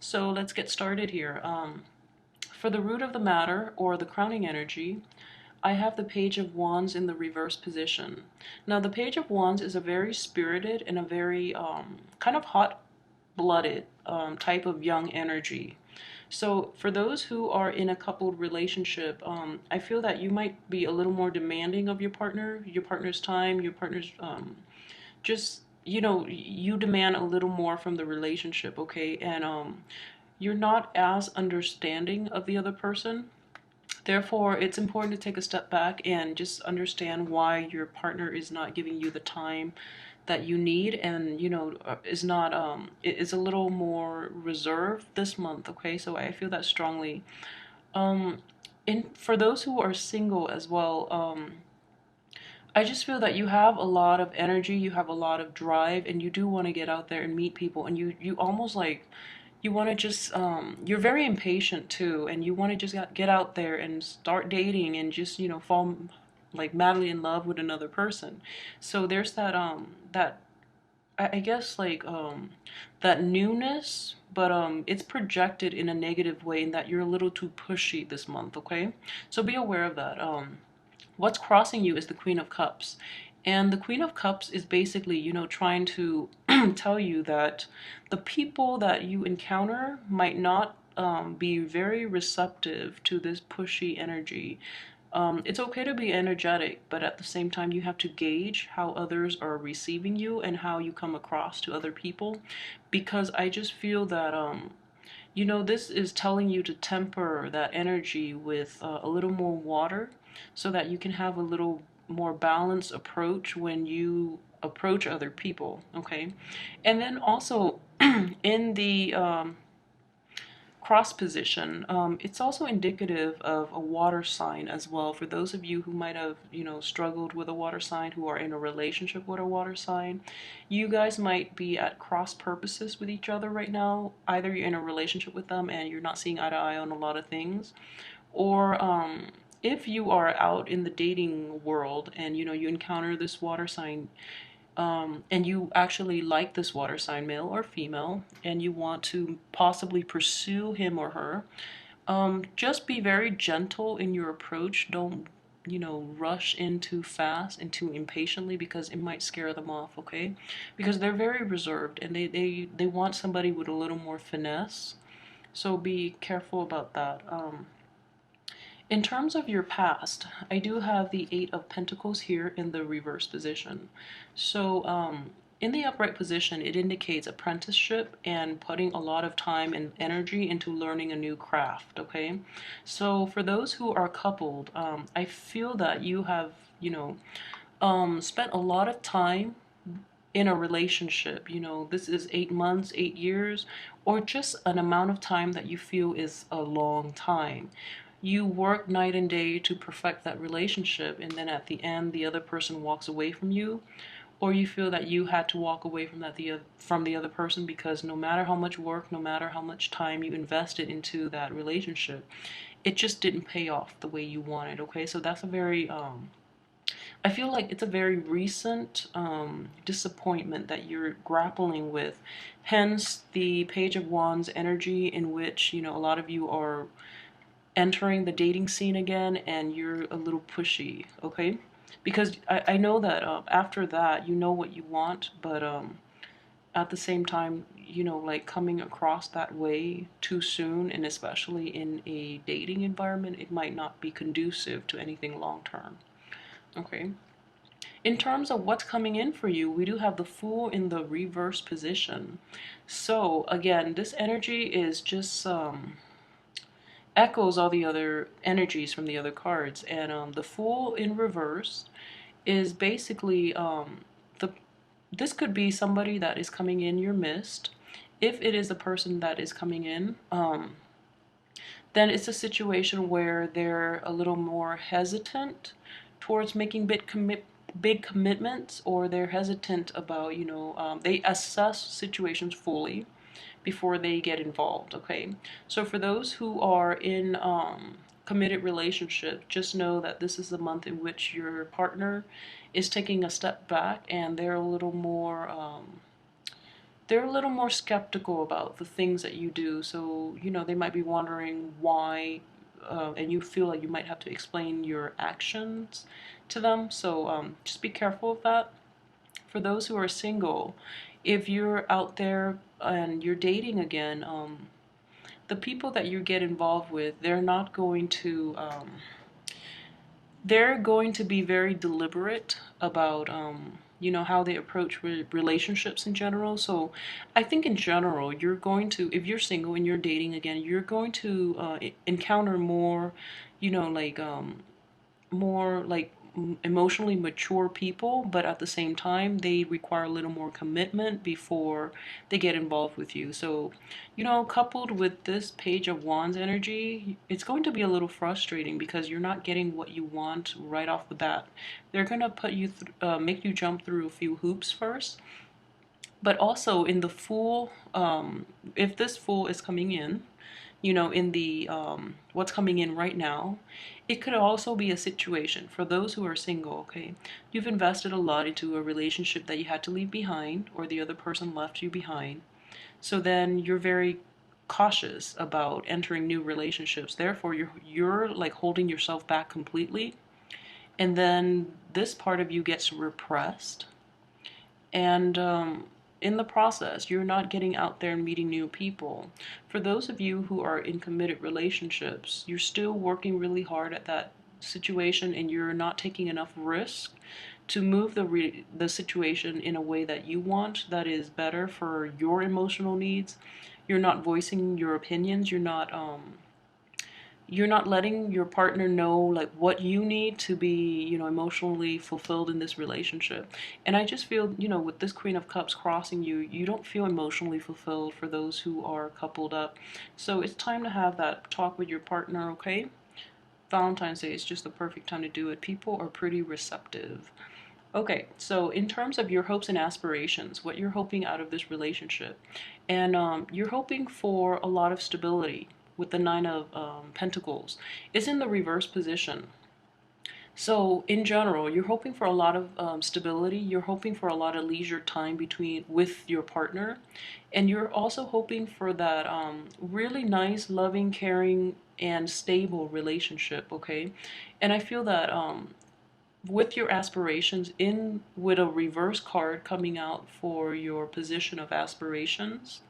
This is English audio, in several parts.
So let's get started here. For the root of the matter, or the crowning energy, I have the Page of Wands in the reverse position. Now, the Page of Wands is a very spirited and a very kind of hot-blooded type of young energy. So for those who are in a coupled relationship, I feel that you might be a little more demanding of your partner's time, your partner's just, you demand a little more from the relationship, okay? And you're not as understanding of the other person. Therefore, it's important to take a step back and just understand why your partner is not giving you the time that you need, and is not is a little more reserved this month, okay? So I feel that strongly. um for those who are single as well, I just feel that you have a lot of energy, you have a lot of drive, and you do want to get out there and meet people, and you almost like you want to just you're very impatient too, and you want to just get out there and start dating and just fall like madly in love with another person. So there's that I guess like that newness, but it's projected in a negative way in that you're a little too pushy this month, okay? So be aware of that. What's crossing you is the Queen of Cups. And the Queen of Cups is basically, trying to tell you that the people that you encounter might not be very receptive to this pushy energy. It's okay to be energetic, but at the same time, you have to gauge how others are receiving you and how you come across to other people. Because I just feel that, this is telling you to temper that energy with a little more water so that you can have a little more balanced approach when you approach other people, okay? And then also in the cross position, it's also indicative of a water sign as well. For those of you who might have, struggled with a water sign, who are in a relationship with a water sign, you guys might be at cross purposes with each other right now. Either you're in a relationship with them and you're not seeing eye to eye on a lot of things, or if you are out in the dating world and you encounter this water sign, and you actually like this water sign, male or female, and you want to possibly pursue him or her, just be very gentle in your approach. Don't, rush in too fast and too impatiently, because it might scare them off, okay? Because they're very reserved and they want somebody with a little more finesse. So be careful about that. In terms of your past, I do have the Eight of Pentacles here in the reverse position. So in the upright position, it indicates apprenticeship and putting a lot of time and energy into learning a new craft, okay? So for those who are coupled, I feel that you have, spent a lot of time in a relationship. This is 8 months, 8 years, or just an amount of time that you feel is a long time. You work night and day to perfect that relationship, and then at the end the other person walks away from you, or you feel that you had to walk away from the other person, because no matter how much work, no matter how much time you invested into that relationship, it just didn't pay off the way you wanted, okay? So that's a very I feel like it's a very recent disappointment that you're grappling with. Hence the Page of Wands energy, in which, a lot of you are entering the dating scene again and you're a little pushy, okay? Because I know that after that, you know what you want, but at the same time, like coming across that way too soon, and especially in a dating environment, it might not be conducive to anything long term, okay? In terms of what's coming in for you, we do have the Fool in the reverse position. So again, this energy is just echoes all the other energies from the other cards, and the Fool in reverse is basically the this could be somebody that is coming in your midst. If it is a person that is coming in, then it's a situation where they're a little more hesitant towards making big commitments, or they're hesitant about, they assess situations fully before they get involved, okay? So for those who are in committed relationship, just know that this is the month in which your partner is taking a step back and they're a little more they're a little more skeptical about the things that you do. So, you know, they might be wondering why, and you feel like you might have to explain your actions to them. So just be careful of that. For those who are single, if you're out there and you're dating again, the people that you get involved with, they're going to be very deliberate about you know, how they approach relationships in general. So I think in general, you're going to, if you're single and you're dating again, you're going to encounter more, you know, like more like emotionally mature people, but at the same time they require a little more commitment before they get involved with you. So, you know, coupled with this Page of Wands energy, it's going to be a little frustrating because you're not getting what you want right off the bat. They're going to put you make you jump through a few hoops first. But also in the Fool, if this Fool is coming in, you know, in the what's coming in right now, it could also be a situation for those who are single. Okay, you've invested a lot into a relationship that you had to leave behind, or the other person left you behind. So then you're very cautious about entering new relationships. Therefore, you're like holding yourself back completely, and then this part of you gets repressed, and in the process, you're not getting out there and meeting new people. For those of you who are in committed relationships, you're still working really hard at that situation, and you're not taking enough risk to move the situation in a way that you want, that is better for your emotional needs. You're not voicing your opinions. You're not letting your partner know like what you need to be, you know, emotionally fulfilled in this relationship. And I just feel, you know, with this Queen of Cups crossing you, you don't feel emotionally fulfilled for those who are coupled up. So it's time to have that talk with your partner. Okay, Valentine's Day is just the perfect time to do it. People are pretty receptive. Okay, so in terms of your hopes and aspirations, what you're hoping out of this relationship, and you're hoping for a lot of stability with the Nine of Pentacles. It's in the reverse position. So in general, you're hoping for a lot of stability. You're hoping for a lot of leisure time between with your partner, and you're also hoping for that really nice, loving, caring, and stable relationship. Okay, and I feel that with your aspirations in with a reverse card coming out for your position of aspirations,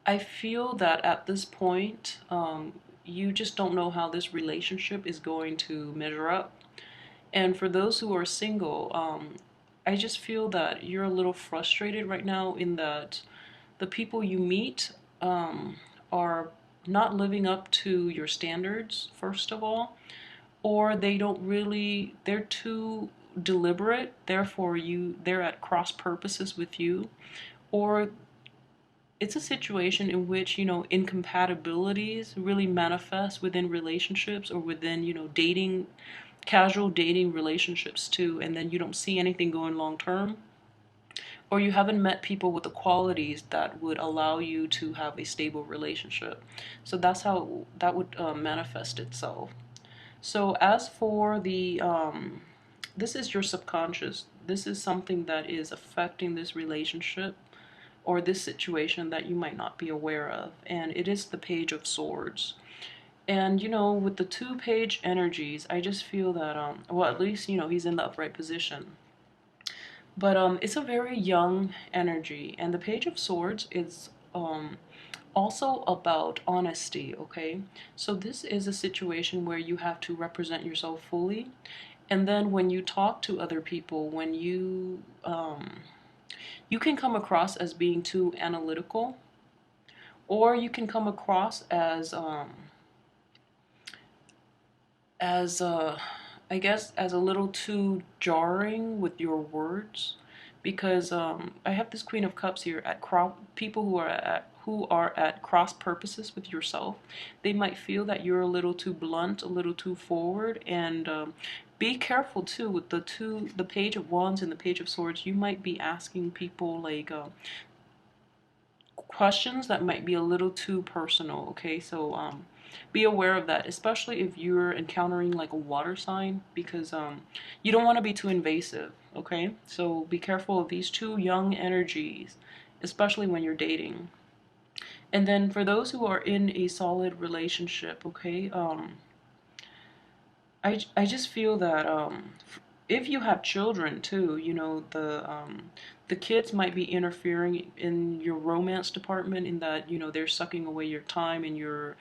I feel that at this point, you just don't know how this relationship is going to measure up. And for those who are single, I just feel that you're a little frustrated right now in that the people you meet are not living up to your standards, first of all, or they're too deliberate, therefore they're at cross purposes with you, or it's a situation in which, you know, incompatibilities really manifest within relationships or within, you know, dating, casual dating relationships too, and then you don't see anything going long term, or you haven't met people with the qualities that would allow you to have a stable relationship. So that's how that would manifest itself. So as for the this is your subconscious. This is something that is affecting this relationship or this situation that you might not be aware of. And it is the Page of Swords. And, you know, with the two-page energies, I just feel that, well, at least, you know, he's in the upright position. But it's a very young energy. And the Page of Swords is also about honesty, okay? So this is a situation where you have to represent yourself fully. And then when you talk to other people, when you can come across as being too analytical, or you can come across as I guess as a little too jarring with your words, because I have this Queen of Cups here at people who are at cross purposes with yourself. They might feel that you're a little too blunt, a little too forward, and be careful too with the Page of Wands and the Page of Swords. You might be asking people like questions that might be a little too personal. Okay, so be aware of that, especially if you're encountering like a water sign, because you don't want to be too invasive, okay? So be careful of these two young energies, especially when you're dating. And then for those who are in a solid relationship, okay, I just feel that if you have children too, you know, the kids might be interfering in your romance department, in that, you know, they're sucking away your time and your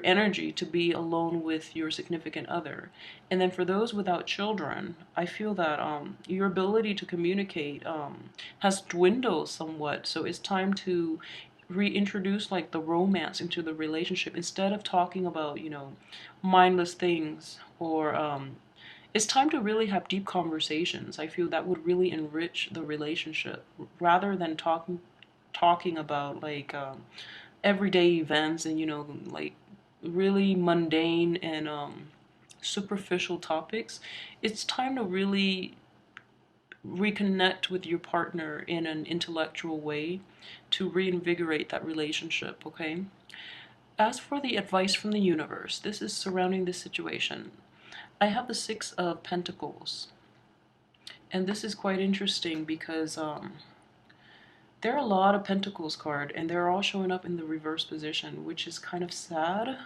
energy to be alone with your significant other. And then for those without children, I feel that your ability to communicate has dwindled somewhat. So it's time to reintroduce like the romance into the relationship, instead of talking about, you know, mindless things, or it's time to really have deep conversations. I feel that would really enrich the relationship, rather than talking about like everyday events, and, you know, like really mundane and superficial topics. It's time to really reconnect with your partner in an intellectual way to reinvigorate that relationship, okay? As for the advice from the universe, this is surrounding this situation. I have the Six of Pentacles, and this is quite interesting because there are a lot of Pentacles card, and they're all showing up in the reverse position, which is kind of sad.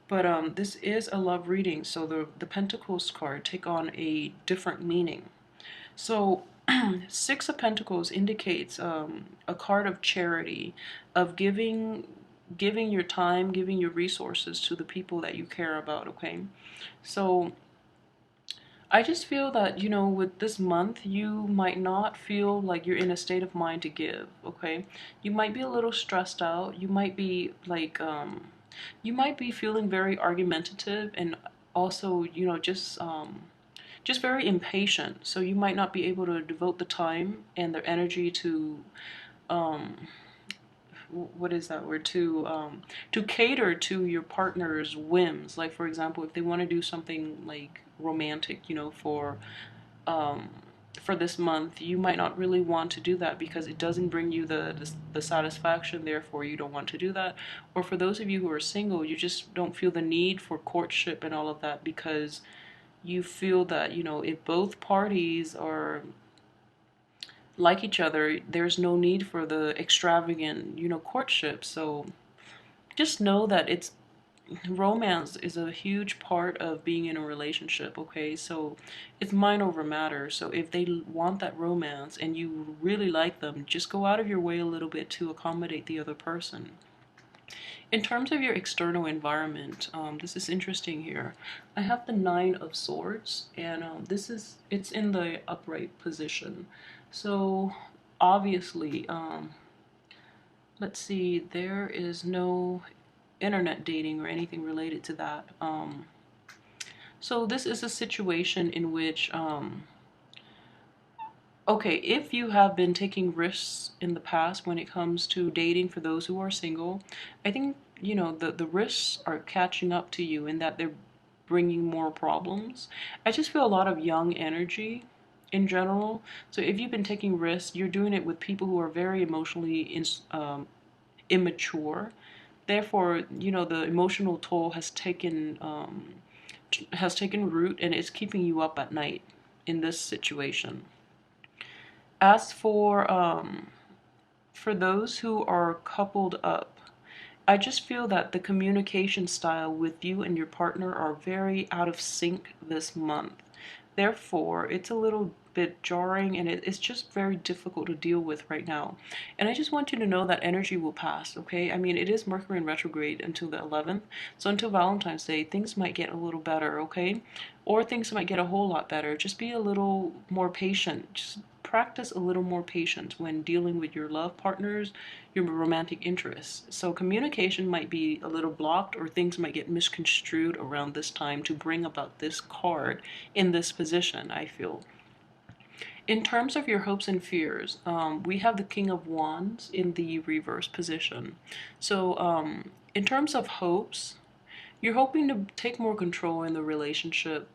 But this is a love reading, so the Pentacles card take on a different meaning. So Six of Pentacles indicates a card of charity, of giving your time, giving your resources to the people that you care about, okay? So I just feel that, you know, with this month, you might not feel like you're in a state of mind to give, okay? You might be a little stressed out. You might be like, you might be feeling very argumentative, and also, you know, just very impatient. So you might not be able to devote the time and the energy to, um, what is that word, to cater to your partner's whims. Like, for example, if they want to do something like romantic, you know, um for this month, you might not really want to do that because it doesn't bring you the satisfaction, therefore you don't want to do that. Or for those of you who are single, you just don't feel the need for courtship and all of that, because you feel that, you know, if both parties are like each other, there's no need for the extravagant, you know, courtship. So just know that it's romance is a huge part of being in a relationship, okay? So it's mind over matter. So if they want that romance and you really like them, just go out of your way a little bit to accommodate the other person. In terms of your external environment, this is interesting here. I have the Nine of Swords, and it's in the upright position. So obviously, let's see, there is no internet dating or anything related to that. So this is a situation in which, okay, if you have been taking risks in the past when it comes to dating for those who are single, I think, you know, the risks are catching up to you in that they're bringing more problems. I just feel a lot of young energy in general. So if you've been taking risks, you're doing it with people who are very emotionally immature. Therefore, you know, the emotional toll has taken root, and it's keeping you up at night in this situation. As for those who are coupled up, I just feel that the communication style with you and your partner are very out of sync this month. Therefore, it's a little bit jarring, and it's just very difficult to deal with right now. And I just want you to know that energy will pass, okay? I mean, it is Mercury in retrograde until the 11th. So until Valentine's Day, things might get a little better, okay? Or things might get a whole lot better. Just be a little more patient. Just practice a little more patience when dealing with your love partners, your romantic interests. So communication might be a little blocked, or things might get misconstrued around this time to bring about this card in this position, I feel. In terms of your hopes and fears, we have the King of Wands in the reverse position. So in terms of hopes, you're hoping to take more control in the relationship.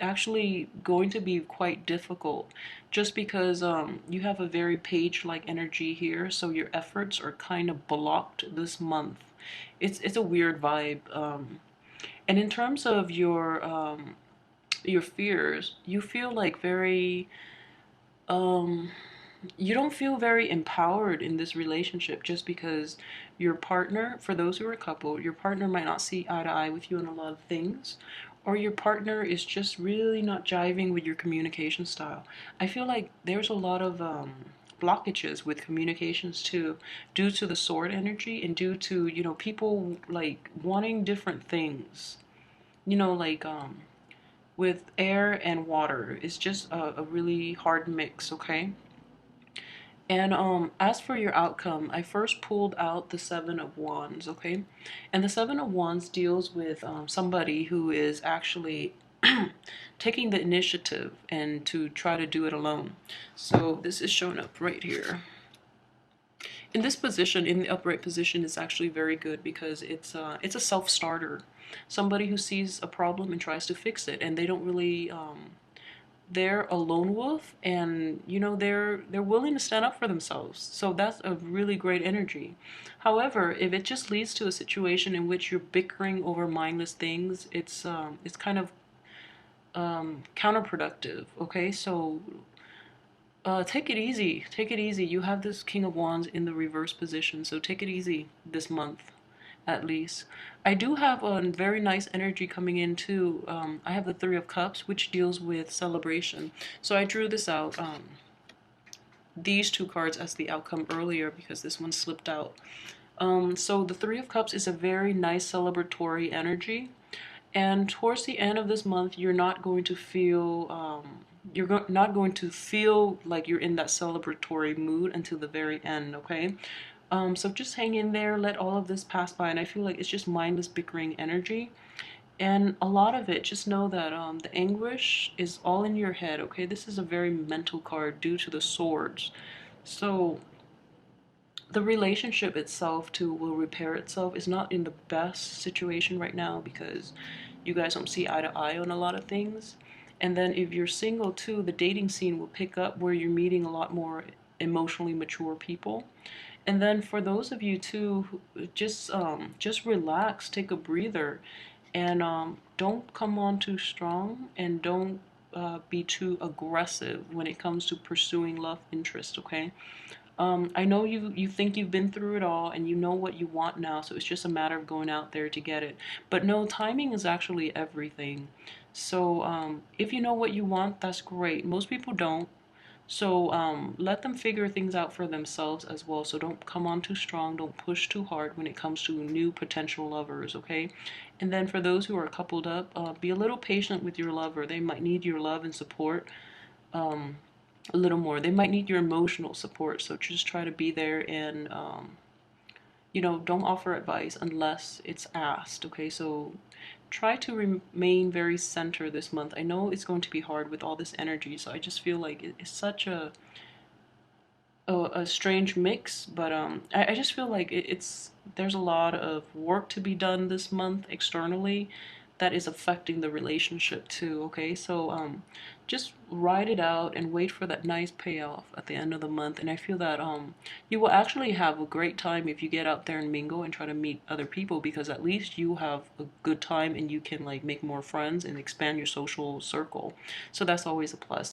actually going to be quite difficult just because you have a very page-like energy here, so your efforts are kind of blocked this month. It's a weird vibe. And in terms of your fears, you feel like very um you don't feel very empowered in this relationship just because your partner, for those who are a couple, your partner might not see eye to eye with you on a lot of things, or your partner is just really not jiving with your communication style. I feel like there's a lot of blockages with communications too, due to the sword energy and due to, people like wanting different things. Like with air and water, it's just a really hard mix, okay? And as for your outcome, I first pulled out the Seven of Wands, okay? And the Seven of Wands deals with somebody who is actually taking the initiative and to try to do it alone. So this is showing up right here. In this position, in the upright position, is actually very good because it's a self-starter. Somebody who sees a problem and tries to fix it, and they don't really they're a lone wolf, and they're willing to stand up for themselves, so that's a really great energy. However, if it just leads to a situation in which you're bickering over mindless things, it's kind of counterproductive, okay? So take it easy, take it easy. You have this King of Wands in the reverse position, so take it easy this month at least. I do have a very nice energy coming in too. I have the Three of Cups, which deals with celebration. So I drew this out, these two cards as the outcome earlier because this one slipped out. So the Three of Cups is a very nice celebratory energy. And towards the end of this month, you're not going to feel not going to feel like you're in that celebratory mood until the very end, okay? So just hang in there, let all of this pass by, and I feel like it's just mindless bickering energy. And a lot of it, just know that the anguish is all in your head, okay? This is a very mental card due to the swords. So the relationship itself too will repair itself. It's not in the best situation right now because you guys don't see eye to eye on a lot of things. And then if you're single too, the dating scene will pick up where you're meeting a lot more emotionally mature people. And then for those of you too, just relax, take a breather, and don't come on too strong, and don't be too aggressive when it comes to pursuing love interest, okay? I know you think you've been through it all and you know what you want now, so it's just a matter of going out there to get it. But no, timing is actually everything. So if you know what you want, that's great. Most people don't. So let them figure things out for themselves as well. So don't come on too strong. Don't push too hard when it comes to new potential lovers, okay? And then for those who are coupled up, be a little patient with your lover. They might need your love and support a little more. They might need your emotional support. So just try to be there and, don't offer advice unless it's asked, okay? So try to remain very centered this month. I know it's going to be hard with all this energy, so I just feel like it's such a strange mix, but I just feel like there's a lot of work to be done this month externally that is affecting the relationship too, okay? So just ride it out and wait for that nice payoff at the end of the month. And I feel that you will actually have a great time if you get out there and mingle and try to meet other people, because at least you have a good time and you can like make more friends and expand your social circle. So that's always a plus.